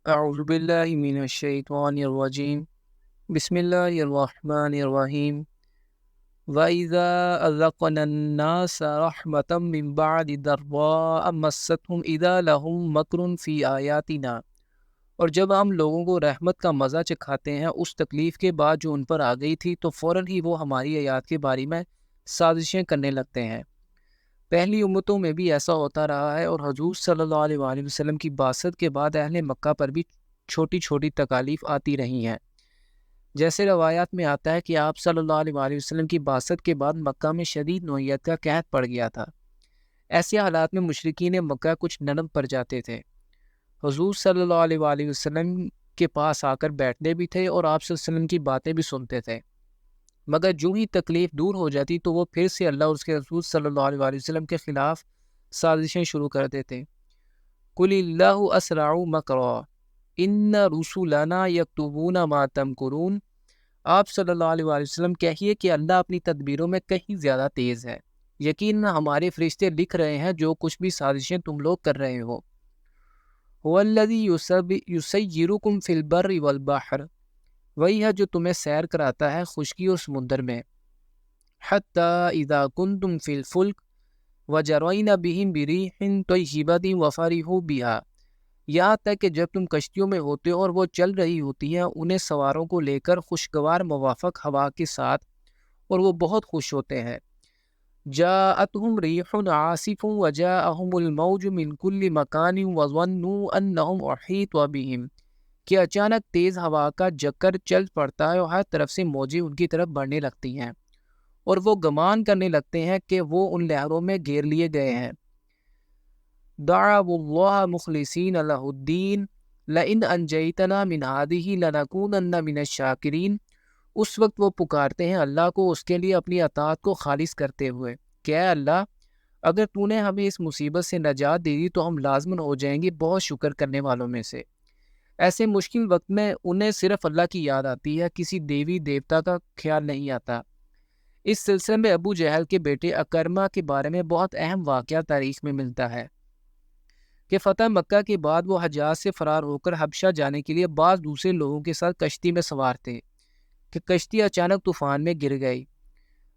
اعوذ باللہ من الشیطان الرجیم بسم اللہ الرحمن الرحیم وَإِذَا أَذَقْنَا النَّاسَ رَحْمَةً مِّن بَعْدِ ضَرَّاءٍ مَّسَّتْهُمْ إِذَا لَهُم مَّكْرٌ فِي آيَاتِنَا، اور جب ہم لوگوں کو رحمت کا مزہ چکھاتے ہیں اس تکلیف کے بعد جو ان پر آ گئی تھی تو فوراً ہی وہ ہماری آیات کے بارے میں سازشیں کرنے لگتے ہیں۔ پہلی امتوں میں بھی ایسا ہوتا رہا ہے، اور حضور صلی اللہ علیہ وآلہ وسلم کی بعثت کے بعد اہل مکہ پر بھی چھوٹی چھوٹی تکالیف آتی رہی ہیں۔ جیسے روایات میں آتا ہے کہ آپ صلی اللہ علیہ وآلہ وسلم کی بعثت کے بعد مکہ میں شدید نوعیت کا قحط پڑ گیا تھا۔ ایسے حالات میں مشرکین مکہ کچھ نرم پڑ جاتے تھے، حضور صلی اللہ علیہ وآلہ وسلم کے پاس آ کر بیٹھتے بھی تھے اور آپ صلی اللہ علیہ وسلم کی باتیں بھی سنتے تھے، مگر جو ہی تکلیف دور ہو جاتی تو وہ پھر سے اللہ اور اس کے رسول صلی اللہ علیہ وآلہ وسلم کے خلاف سازشیں شروع کر دیتے۔ قُلِ اللَّهُ أَسْرَعُ مَكْرًا إِنَّ رُسُلَنَا يَكْتُبُونَ مَا تَمْكُرُونَ۔ آپ صلی اللہ علیہ وآلہ وسلم کہیے کہ اللہ اپنی تدبیروں میں کہیں زیادہ تیز ہے، یقیناً ہمارے فرشتے لکھ رہے ہیں جو کچھ بھی سازشیں تم لوگ کر رہے ہو۔ هُوَ الَّذِي يُسَيِّرُكُمْ فِي الْبَرِّ وَالْبَحْرِ، وہی ہے جو تمہیں سیر کراتا ہے خشکی اور سمندر میں۔ حَتَّى إِذَا كُنْتُمْ فِي الْفُلْكِ وَجَرَيْنَ بِهِمْ بِرِيحٍ طَيِّبَةٍ وَفَرِحُوا بِهَا، یہاں تک کہ جب تم کشتیوں میں ہوتے ہو اور وہ چل رہی ہوتی ہیں انہیں سواروں کو لے کر خوشگوار موافق ہوا کے ساتھ، اور وہ بہت خوش ہوتے ہیں۔ جاءتهم ريح عاصف وجاءهم الموج من كل مكان وظنوا انهم احيط بهم، کہ اچانک تیز ہوا کا جکر چل پڑتا ہے اور ہر طرف سے موجیں ان کی طرف بڑھنے لگتی ہیں، اور وہ گمان کرنے لگتے ہیں کہ وہ ان لہروں میں گھیر لیے گئے ہیں۔ دعوا اللہ مخلصین لہ الدین لئن انجیتنا من هذه لنکونن من الشاکرین، اس وقت وہ پکارتے ہیں اللہ کو اس کے لیے اپنی اطاعت کو خالص کرتے ہوئے کہ اے اللہ، اگر تو نے ہمیں اس مصیبت سے نجات دے دی تو ہم لازماً ہو جائیں گے بہت شکر کرنے والوں میں سے۔ ایسے مشکل وقت میں انہیں صرف اللہ کی یاد آتی ہے، کسی دیوی دیوتا کا خیال نہیں آتا۔ اس سلسلے میں ابو جہل کے بیٹے اکرمہ کے بارے میں بہت اہم واقعہ تاریخ میں ملتا ہے کہ فتح مکہ کے بعد وہ حجاز سے فرار ہو کر حبشہ جانے کے لیے بعض دوسرے لوگوں کے ساتھ کشتی میں سوار تھے کہ کشتی اچانک طوفان میں گر گئی۔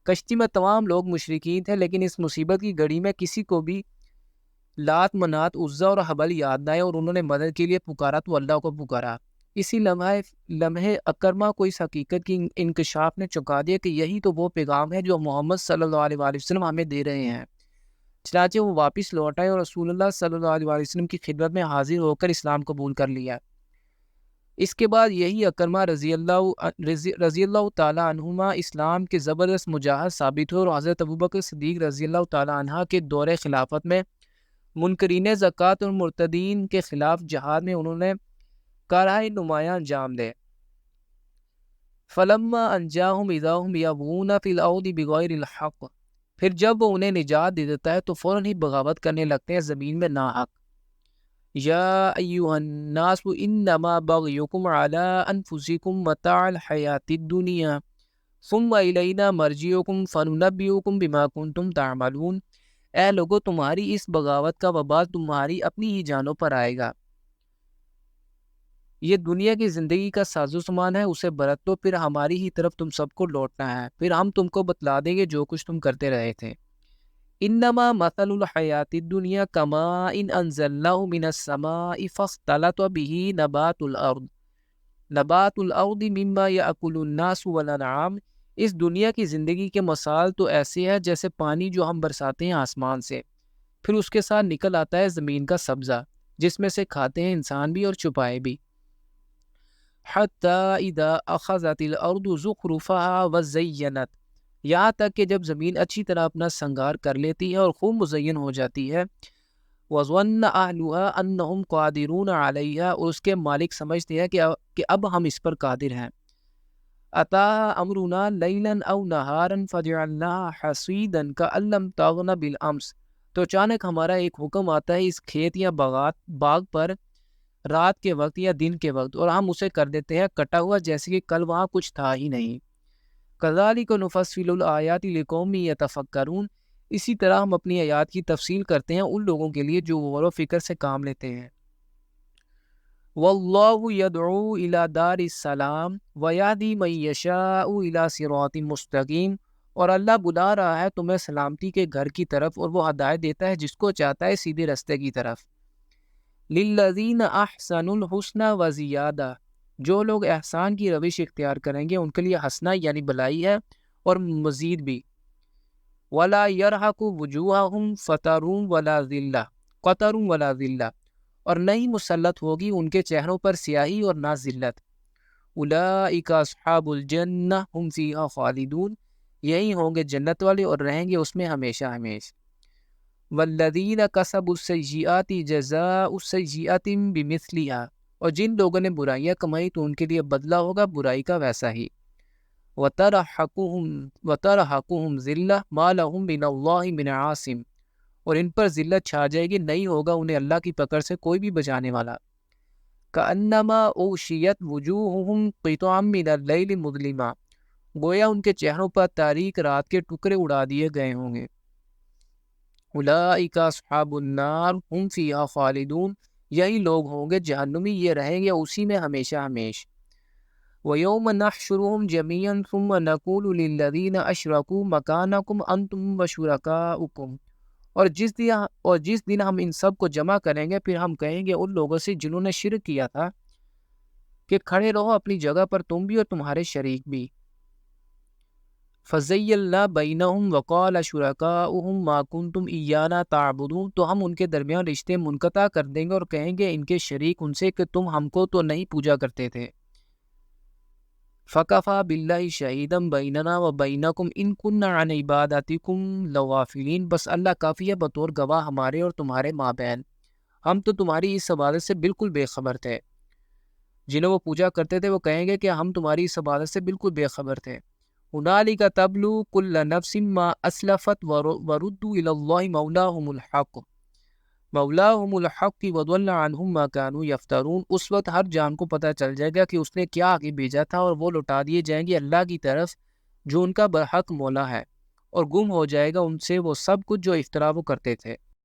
کشتی میں تمام لوگ مشرکین تھے، لیکن اس مصیبت کی گھڑی میں کسی کو بھی لات منات عزا اور حبل یاد نہ آئے، اور انہوں نے مدد کے لیے پکارا تو اللہ کو پکارا۔ اسی لمحے اکرمہ کو اس حقیقت کی انکشاف نے چونکا دیا کہ یہی تو وہ پیغام ہے جو محمد صلی اللہ علیہ وآلہ وسلم ہمیں دے رہے ہیں۔ چنانچہ وہ واپس لوٹ آئے اور رسول اللہ صلی اللہ علیہ وآلہ وسلم کی خدمت میں حاضر ہو کر اسلام قبول کر لیا۔ اس کے بعد یہی اکرمہ رضی اللہ تعالیٰ عنہما اسلام کے زبردست مجاہد ثابت ہوئے، اور حضرت ابوبکر صدیق رضی اللہ تعالیٰ عنہ کے دور خلافت میں منکرین زکوٰۃ اور مرتدین کے خلاف جہاد میں انہوں نے کارہائے نمایاں انجام دے۔ فلما انجاہم اذا ہم یبغون فی الارض بغیر الحق، پھر جب وہ انہیں نجات دے دیتا ہے تو فوراً ہی بغاوت کرنے لگتے ہیں زمین میں ناحق۔ یا ایھا الناس انما بغیکم علی انفسکم متاع الحیاۃ الدنیا ثم الینا مرجعکم فننبئکم بما کنتم تعملون، اے لوگو تمہاری اس بغاوت کا وبال تمہاری اپنی ہی جانوں پر آئے گا۔ یہ دنیا کی زندگی کا ساز و سامان ہے، اسے برتو، پھر ہماری ہی طرف تم سب کو لوٹنا ہے، پھر ہم تم کو بتلا دیں گے جو کچھ تم کرتے رہے تھے۔ انما مثل الحیات الدنیا کماء انزلناہ من السماء فاختلط به نبات الارض مما یاکل الناس والانعام، اس دنیا کی زندگی کے مثال تو ایسے ہے جیسے پانی جو ہم برساتے ہیں آسمان سے، پھر اس کے ساتھ نکل آتا ہے زمین کا سبزہ جس میں سے کھاتے ہیں انسان بھی اور چپائے بھی۔ حتی اذا اخذت الارض زخرفها وزینت، یہاں تک کہ جب زمین اچھی طرح اپنا سنگار کر لیتی ہے اور خوب مزین ہو جاتی ہے، وَظَنَّ أَهْلُهَا أَنَّهُمْ قَادِرُونَ عَلَيْهَا، اور اس کے مالک سمجھتے ہیں کہ اب ہم اس پر قادر ہیں۔ أَتَاهَا أَمْرُنَا لَيْلًا أَوْ نَهَارًا فَجَعَلْنَاهَا حَصِيدًا كَأَن لَّمْ تَغْنَ بِالْأَمْسِ، تو اچانک ہمارا ایک حکم آتا ہے اس کھیت یا باغ پر رات کے وقت یا دن کے وقت، اور ہم اسے کر دیتے ہیں کٹا ہوا جیسے کہ کل وہاں کچھ تھا ہی نہیں۔ كَذَلِكَ نُفَصِّلُ الْآيَاتِ لِقَوْمٍ يَتَفَكَّرُونَ، اسی طرح ہم اپنی آیات کی تفصیل کرتے ہیں ان لوگوں کے لیے جو غور و فکر سے کام لیتے ہیں۔ وَكَذَلِكَ نُفَصِّلُ الْآيَاتِ لِقَوْمٍ يَعْلَمُونَ، اسی طرح ہم اپنی آیات کی تفصیل کرتے ہیں ان لوگوں کے لیے جو غور و فکر سے کام لیتے ہیں۔ واللہ یدعو الی دار السلام ویہدی من یشاء الی صراط مستقیم، اور اللہ بلا رہا ہے تمہیں سلامتی کے گھر کی طرف، اور وہ ہدایت دیتا ہے جس کو چاہتا ہے سیدھے راستے کی طرف۔ للذین احسنوا الحسنی وزیادہ، جو لوگ احسان کی روش اختیار کریں گے ان کے لیے حسنہ یعنی بلائی ہے اور مزید بھی۔ ولا یرحق وجوہہم فتر ولا ذلہ، قطر ولا ذلہ، اور نہیں مسلط ہوگی ان کے چہروں پر سیاہی اور نہ ذلت۔ اولئک اصحاب الجنہ ہم فیہا خالدون، یہی ہوں گے جنت والے اور رہیں گے اس میں ہمیشہ ہمیشہ۔ والذین کسبوا السیئات جزاء السیئۃ بمثلہا، اور جن لوگوں نے برائیاں کمائی تو ان کے لیے بدلہ ہوگا برائی کا ویسا ہی۔ وَتَرْحَقُهُمْ ذِلَّةٌ مَا لَهُم مِّنَ اللَّهِ مِنْ عَاصِمٍ، اور ان پر ذلت چھا جائے گی، نہیں ہوگا انہیں اللہ کی پکڑ سے کوئی بھی بچانے والا۔ كَأَنَّمَا أُغْشِيَتْ وُجُوهُهُمْ قِطَعًا مِّنَ اللَّيْلِ مُظْلِمًا، گویا ان کے چہروں پر تاریک رات کے ٹکڑے اڑا دیے گئے ہوں گے۔ أُولَئِكَ أَصْحَابُ النَّارِ هُمْ فِيهَا خَالِدُونَ، یہی لوگ ہوں گے جہنمی، یہ رہیں گے اسی میں ہمیشہ ہمیشہ۔ وَيَوْمَ نَحْشُرُهُمْ جَمِيعًا ثُمَّ نَقُولُ لِلَّذِينَ أَشْرَكُوا مَكَانَكُمْ أَنْتُمْ وَشُرَكَاؤُكُمْ، اور جس دن ہم ان سب کو جمع کریں گے پھر ہم کہیں گے ان لوگوں سے جنہوں نے شرک کیا تھا کہ کھڑے رہو اپنی جگہ پر تم بھی اور تمہارے شریک بھی۔ فَزَيَّلْنَا بَيْنَهُمْ وَقَالَ شُرَكَاؤُهُمْ مَا كُنْتُمْ إِيَّانَا تَعْبُدُونَ، تو ہم ان کے درمیان رشتے منقطع کر دیں گے اور کہیں گے ان کے شریک ان سے کہ تم ہم کو تو نہیں پوجا کرتے تھے۔ فَكَفَى بِاللَّهِ شَهِيدًا بَيْنَنَا وَبَيْنَكُمْ إِن كُنَّا عَنْ عِبَادَتِكُمْ لَغَافِلِينَ، بس اللہ کافی ہے بطور گواہ ہمارے اور تمہارے مابین، ہم تو تمہاری اس عبادت سے بالکل بے خبر تھے۔ جنہیں وہ پوجا کرتے تھے وہ کہیں گے کہ ہم تمہاری اس عبادت سے بالکل بے خبر تھے۔ هُنَالِكَ تَبْلُو كُلُّ نَفْسٍ مَا أَسْلَفَتْ وَرُدُّوا إِلَى اللَّهِ مَوْلَاهُمُ الْحَقِّ وَضَلَّ عَنْهُمْ مَا كَانُوا يَفْتَرُونَ، اس وقت ہر جان کو پتہ چل جائے گا کہ اس نے کیا آگے بھیجا تھا، اور وہ لوٹا دیے جائیں گے اللہ کی طرف جو ان کا برحق مولا ہے، اور گم ہو جائے گا ان سے وہ سب کچھ جو افطرا وہ کرتے تھے۔